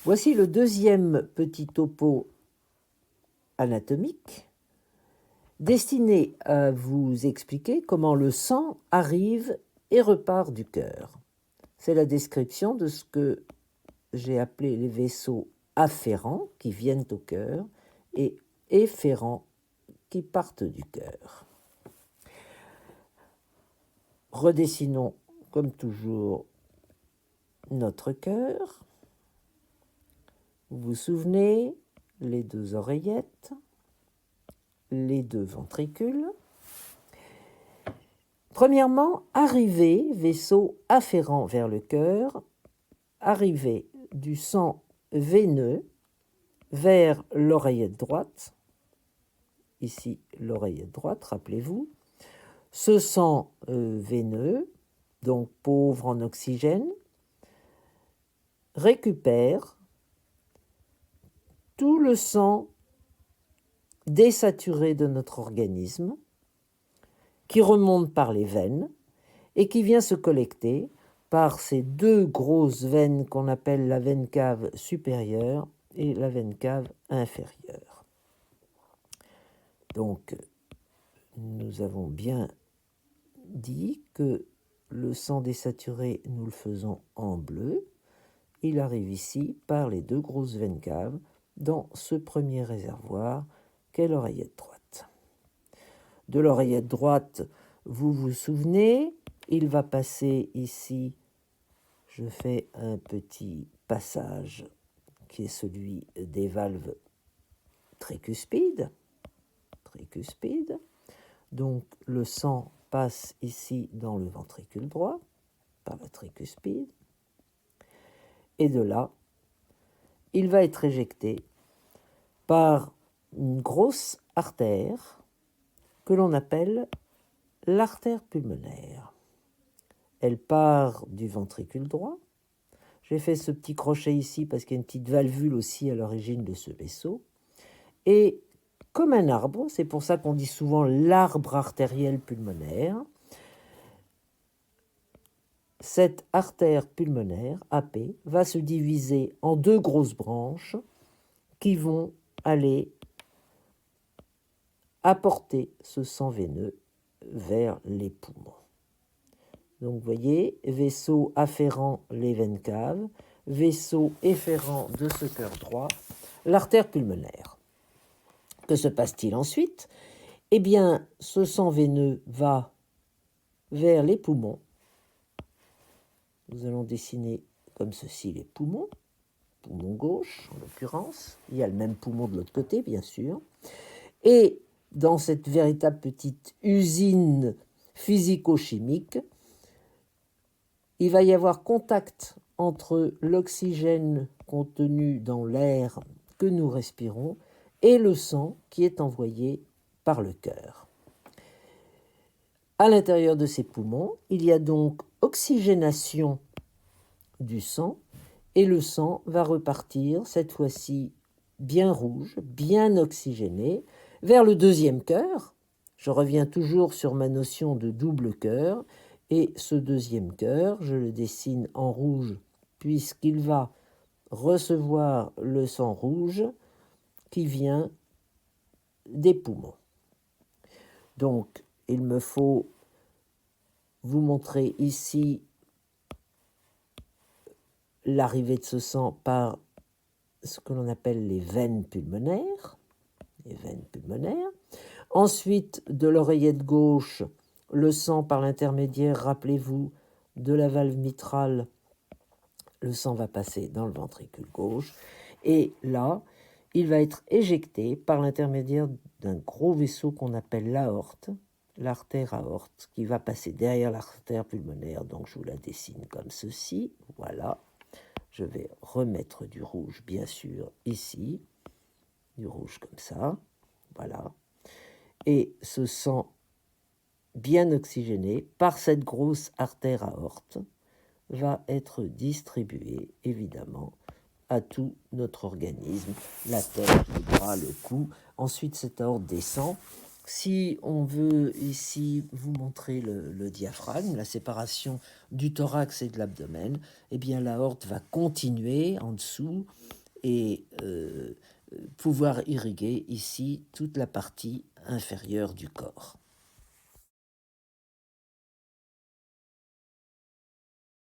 Voici le deuxième petit topo anatomique destiné à vous expliquer comment le sang arrive et repart du cœur. C'est la description de ce que j'ai appelé les vaisseaux afférents qui viennent au cœur et efférents qui partent du cœur. Redessinons comme toujours notre cœur. Vous vous souvenez, les deux oreillettes, les deux ventricules. Premièrement, arrivée, vaisseau afférent vers le cœur, arrivée du sang veineux vers l'oreillette droite. Ici, l'oreillette droite, rappelez-vous. Ce sang veineux, donc pauvre en oxygène, récupère tout le sang désaturé de notre organisme, qui remonte par les veines et qui vient se collecter par ces deux grosses veines qu'on appelle la veine cave supérieure et la veine cave inférieure. Donc, nous avons bien dit que le sang désaturé, nous le faisons en bleu. Il arrive ici par les deux grosses veines caves dans ce premier réservoir qu'est l'oreillette droite. De l'oreillette droite, vous vous souvenez, il va passer ici, je fais un petit passage qui est celui des valves tricuspides. Donc le sang passe ici dans le ventricule droit, par la tricuspide, et de là, il va être éjecté par une grosse artère que l'on appelle l'artère pulmonaire. Elle part du ventricule droit. J'ai fait ce petit crochet ici parce qu'il y a une petite valvule aussi à l'origine de ce vaisseau. Et comme un arbre, c'est pour ça qu'on dit souvent l'arbre artériel pulmonaire, cette artère pulmonaire, AP, va se diviser en deux grosses branches qui vont aller apporter ce sang veineux vers les poumons. Donc vous voyez, vaisseau afférent les veines caves, vaisseau efférent de ce cœur droit, l'artère pulmonaire. Que se passe-t-il ensuite? Eh bien, ce sang veineux va vers les poumons. Nous allons dessiner comme ceci les poumons, poumon gauche en l'occurrence. Il y a le même poumon de l'autre côté, bien sûr. Et dans cette véritable petite usine physico-chimique, il va y avoir contact entre l'oxygène contenu dans l'air que nous respirons et le sang qui est envoyé par le cœur. À l'intérieur de ces poumons, il y a donc oxygénation du sang et le sang va repartir, cette fois-ci bien rouge, bien oxygéné, vers le deuxième cœur. Je reviens toujours sur ma notion de double cœur. Et ce deuxième cœur, je le dessine en rouge puisqu'il va recevoir le sang rouge qui vient des poumons. Donc, il me faut vous montrer ici l'arrivée de ce sang par ce que l'on appelle les veines pulmonaires. Ensuite, de l'oreillette gauche, le sang par l'intermédiaire, rappelez-vous, de la valve mitrale, le sang va passer dans le ventricule gauche. Et là, il va être éjecté par l'intermédiaire d'un gros vaisseau qu'on appelle l'aorte, l'artère aorte, qui va passer derrière l'artère pulmonaire. Donc, je vous la dessine comme ceci. Voilà. Je vais remettre du rouge, bien sûr, ici. Du rouge comme ça. Voilà. Et ce sang bien oxygéné par cette grosse artère aorte va être distribué, évidemment, à tout notre organisme, la tête, les bras, le cou. Ensuite, cette aorte descend Si on veut ici vous montrer le diaphragme, la séparation du thorax et de l'abdomen, eh bien l'aorte va continuer en dessous et pouvoir irriguer ici toute la partie inférieure du corps.